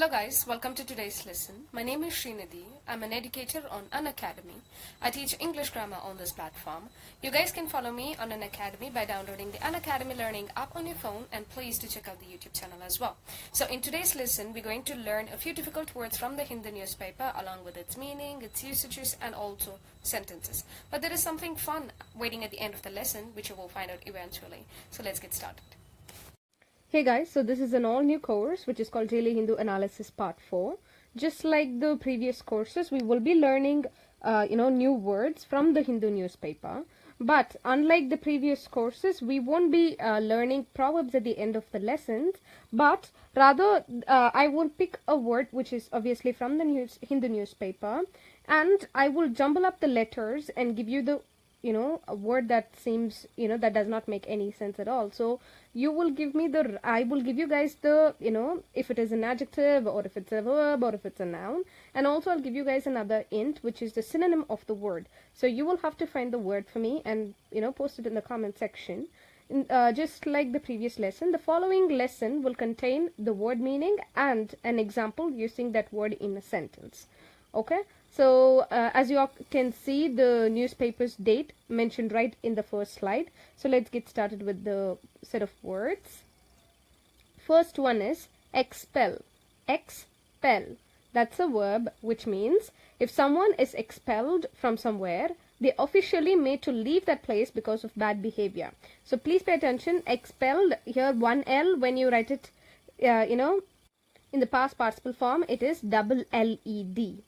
Hello guys, welcome to today's lesson. My name is Srinidhi. I'm an educator on Unacademy. I teach English grammar on this platform. You guys can follow me on Unacademy by downloading the Unacademy Learning app on your phone, and please do check out the YouTube channel as well. So in today's lesson, we're going to learn a few difficult words from the Hindu newspaper along with its meaning, its usages and also sentences. But there is something fun waiting at the end of the lesson which you will find out eventually. So let's get started. Hey guys, so this is an all new course which is called Daily Hindu Analysis Part 4. Just like the previous courses, we will be learning new words from the Hindu newspaper. But unlike the previous courses, we won't be learning proverbs at the end of the lessons, but rather I will pick a word which is obviously from the Hindu newspaper, and I will jumble up the letters and give you the a word that seems that does not make any sense at all. So you will give me I will give you guys the if it is an adjective or if it's a verb or if it's a noun, and also I'll give you guys another int which is the synonym of the word. So you will have to find the word for me and post it in the comment section. Just like the previous lesson, the following lesson will contain the word meaning and an example using that word in a sentence. Okay, so as you all can see, the newspaper's date mentioned right in the first slide. So let's get started with the set of words. First one is expel. Expel. That's a verb which means if someone is expelled from somewhere, they officially made to leave that place because of bad behavior. So please pay attention. Expelled, here one L, when you write it in the past participle form, it is double L-E-D.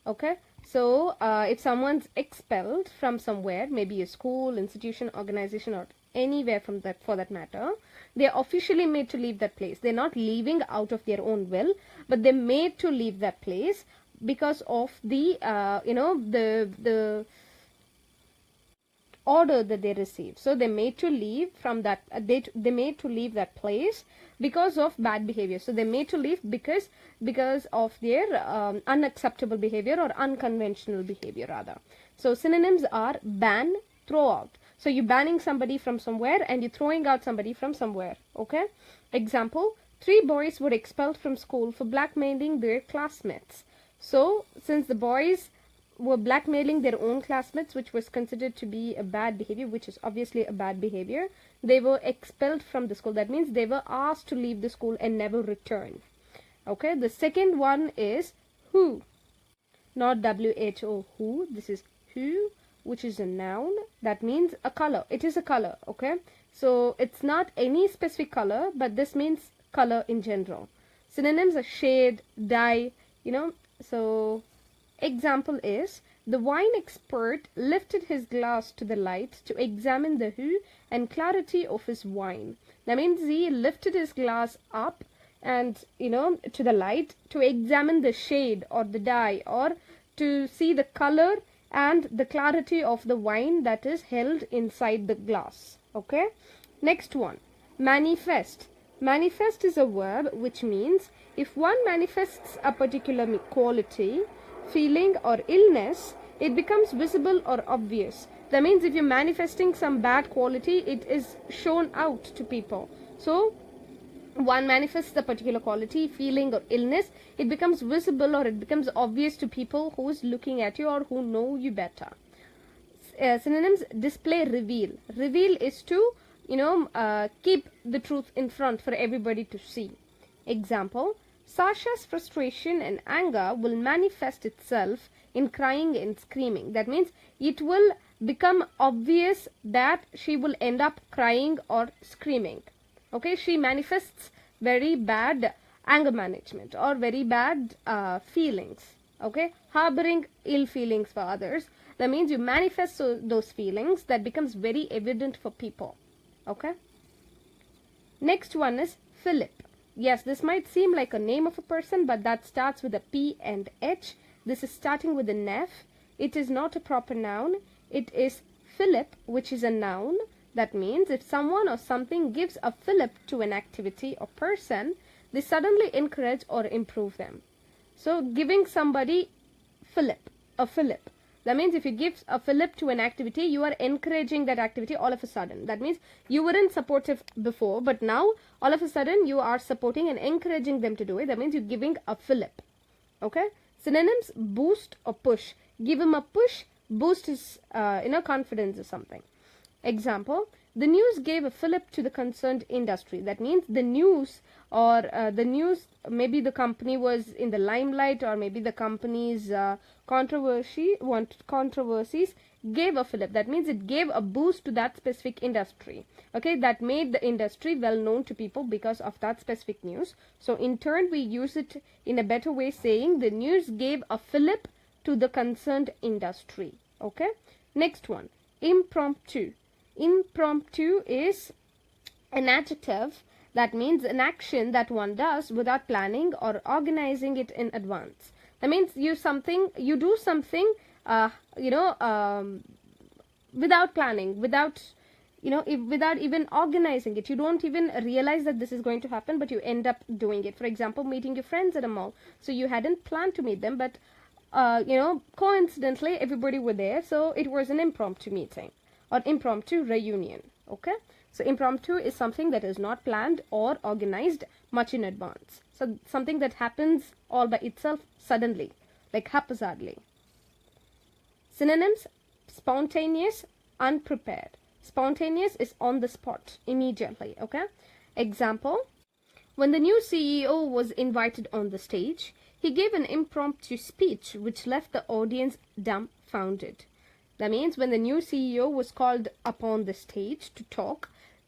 Okay, so if someone's expelled from somewhere, maybe a school, institution, organization, or anywhere from that for that matter, they're officially made to leave that place. They're not leaving out of their own will, but they're made to leave that place because of the the order that they receive. So they're made to leave from that they made to leave that place because of bad behavior. So they're made to leave because of their unacceptable behavior or unconventional behavior rather. So synonyms are ban, throw out. So you're banning somebody from somewhere and you're throwing out somebody from somewhere. Okay, example, 3 boys were expelled from school for blackmailing their classmates. So since the boys were blackmailing their own classmates, which was considered to be a bad behavior, which is obviously a bad behavior, they were expelled from the school. That means they were asked to leave the school and never return. Okay, the second one is who, not W-H-O, who. This is who, which is a noun. That means a color. It is a color. Okay, so it's not any specific color, but this means color in general. Synonyms are shade, dye, so example is, the wine expert lifted his glass to the light to examine the hue and clarity of his wine. That means he lifted his glass up and to the light to examine the shade or the dye or to see the color and the clarity of the wine that is held inside the glass. Okay, next one, manifest. Manifest is a verb which means if one manifests a particular quality, feeling or illness, it becomes visible or obvious. That means if you're manifesting some bad quality, it is shown out to people. So one manifests a particular quality, feeling or illness, it becomes visible or it becomes obvious to people who is looking at you or who know you better. Synonyms, display, reveal. Reveal is to keep the truth in front for everybody to see. Example, Sasha's frustration and anger will manifest itself in crying and screaming. That means it will become obvious that she will end up crying or screaming. Okay, she manifests very bad anger management or very bad feelings. Okay, harboring ill feelings for others. That means you manifest those feelings that becomes very evident for people. Okay, next one is Fillip. Yes, this might seem like a name of a person, but that starts with a P and H. This is starting with an F. It is not a proper noun. It is fillip, which is a noun. That means if someone or something gives a fillip to an activity or person, they suddenly encourage or improve them. So giving somebody a fillip That means if you give a fillip to an activity, you are encouraging that activity all of a sudden. That means you weren't supportive before, but now all of a sudden you are supporting and encouraging them to do it. That means you're giving a fillip. Okay. Synonyms: boost or push. Give him a push. Boost his confidence or something. Example: the news gave a fillip to the concerned industry. That means the news maybe the company was in the limelight, or maybe the company's controversies gave a fillip. That means it gave a boost to that specific industry. Okay, that made the industry well known to people because of that specific news. So in turn, we use it in a better way, saying the news gave a fillip to the concerned industry. Okay, next one: impromptu. Impromptu is an adjective that means an action that one does without planning or organizing it in advance. That means you do something without planning, without even organizing it. You don't even realize that this is going to happen, but you end up doing it. For example, meeting your friends at a mall. So you hadn't planned to meet them, but coincidentally everybody were there, so it was an impromptu meeting or impromptu reunion. Okay, so impromptu is something that is not planned or organized much in advance. So something that happens all by itself suddenly, like haphazardly. Synonyms: spontaneous, unprepared. Spontaneous is on the spot, immediately. Okay, example: when the new CEO was invited on the stage, he gave an impromptu speech which left the audience dumbfounded. That means when the new CEO was called upon the stage to talk,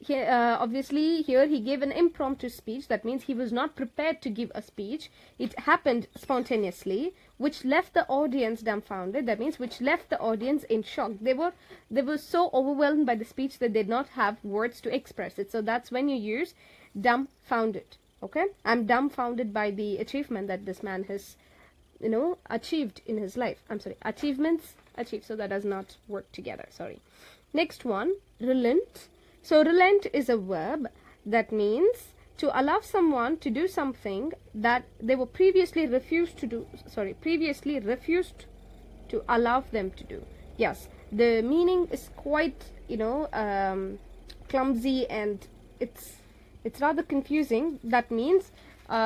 obviously here he gave an impromptu speech. That means he was not prepared to give a speech. It happened spontaneously, which left the audience dumbfounded. That means which left the audience in shock. They were so overwhelmed by the speech that they did not have words to express it. So that's when you use dumbfounded. Okay, I'm dumbfounded by the achievement that this man has achieved in his life. I'm sorry, achievements achieved, so that does not work together. Sorry. Next one: relent. So relent is a verb that means to allow someone to do something that they were previously refused to allow them to do. Yes, the meaning is quite clumsy, and it's rather confusing. That means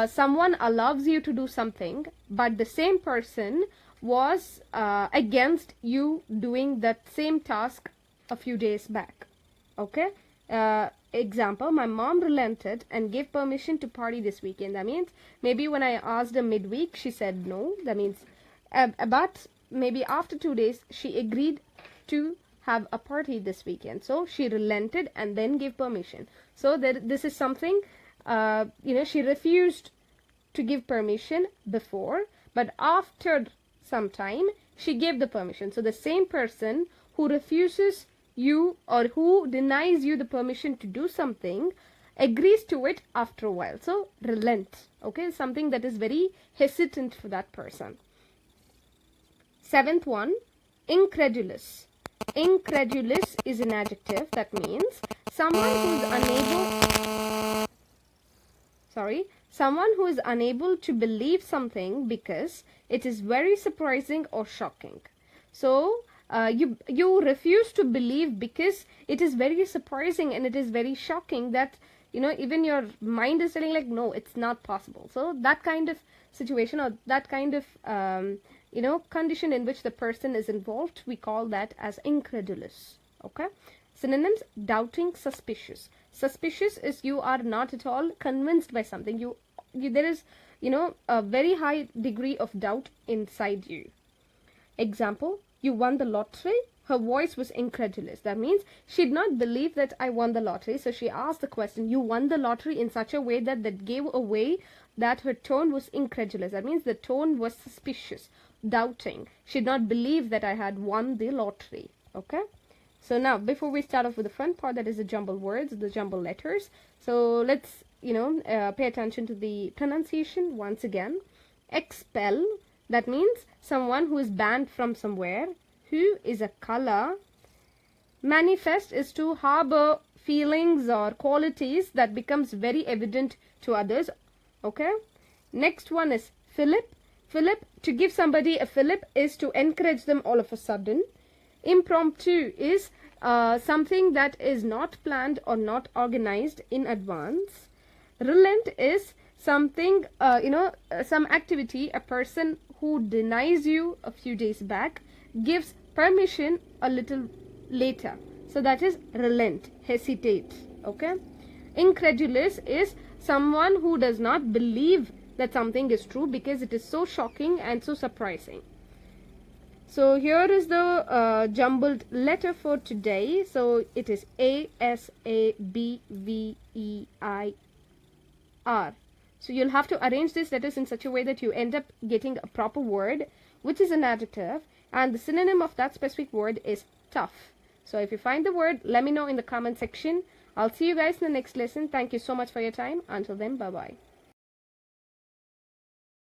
someone allows you to do something, but the same person was against you doing that same task a few days back. Okay, example: my mom relented and gave permission to party this weekend. That means maybe when I asked her midweek, she said no. That means but maybe after 2 days she agreed to have a party this weekend, so she relented and then gave permission. So this is something she refused to give permission before, but after some time she gave the permission. So the same person who refuses you or who denies you the permission to do something agrees to it after a while. So relent. Okay, something that is very hesitant for that person. Seventh one: incredulous. Incredulous is an adjective that means someone who is unable to believe something because it is very surprising or shocking. So you refuse to believe because it is very surprising and it is very shocking that even your mind is telling like, no, it's not possible. So that kind of situation, or that kind of condition in which the person is involved, we call that as incredulous. Okay. Synonyms: doubting, suspicious. Suspicious is you are not at all convinced by something. There is a very high degree of doubt inside you. Example: you won the lottery. Her voice was incredulous. That means she did not believe that I won the lottery. So she asked the question, you won the lottery, in such a way that gave away that her tone was incredulous. That means the tone was suspicious, doubting. She did not believe that I had won the lottery. Okay. So now, before we start off with the front part, that is the jumble words, the jumble letters. So let's, pay attention to the pronunciation once again. Expel, that means someone who is banned from somewhere. Who is a color. Manifest is to harbor feelings or qualities that becomes very evident to others. Okay. Next one is Fillip. Fillip, to give somebody a fillip is to encourage them all of a sudden. Impromptu is something that is not planned or not organized in advance. Relent is something, some activity a person who denies you a few days back gives permission a little later. So that is relent, hesitate. Okay. Incredulous is someone who does not believe that something is true because it is so shocking and so surprising. So here is the jumbled letter for today. So it is ASABVEIR. So you'll have to arrange these letters in such a way that you end up getting a proper word, which is an adjective, and the synonym of that specific word is tough. So if you find the word, let me know in the comment section. I'll see you guys in the next lesson. Thank you so much for your time. Until then, bye-bye.